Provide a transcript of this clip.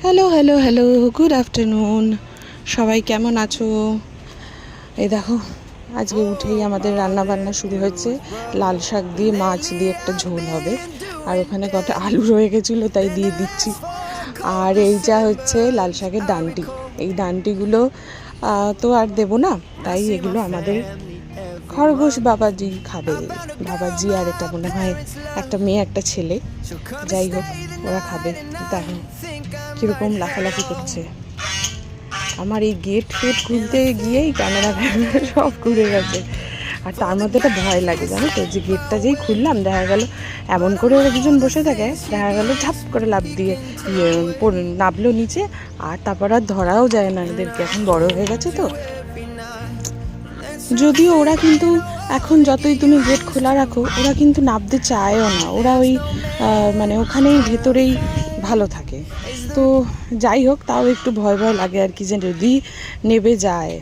Hello hello hello good afternoon. সবাই কেমন আছো? এই দেখো, আজকে উঠেই আমাদের রান্না বান্না শুরু হয়েছে। লাল শাক দিয়ে মাছ দিয়ে একটা ঝোল হবে, আর ওখানে কটা আলু রয়ে গেছিলো তাই দিয়ে দিচ্ছি। আর এই যা হচ্ছে লাল শাকের ডান্টি, এই ডান্টিগুলো তো আর দেবো না, তাই এগুলো আমাদের খরগোশ বাবাজি খাবে। বাবাজি আর এটা মনে হয় একটা মেয়ে একটা ছেলে, যাই হোক ওরা খাবে। দেখো কীরকম লাফালাফি করছে। আমার এই গেট খুলতে গিয়েই ক্যামেরা সব ঘুরে গেছে। আর তার মধ্যে একটা ভয় লাগে, জানো তো, যে গেটটা যেই খুললাম দেখা গেল এমন করে ওরা দুজন বসে থাকে, দেখা গেল ঝাপ করে লাফ দিয়ে নামলো নিচে, আর তারপর আর ধরাও যায় না এদেরকে, এখন বড় হয়ে গেছে তো। যদিও ওরা কিন্তু এখন যতই তুমি গেট খোলা রাখো ওরা কিন্তু নামতে চায়ও না, ওরা ওই মানে ওখানেই ভেতরেই ভালো থাকে। তো যাই হোক, তাও একটু ভয় ভয় লাগে আর কি, যে যদি নেবে যায়।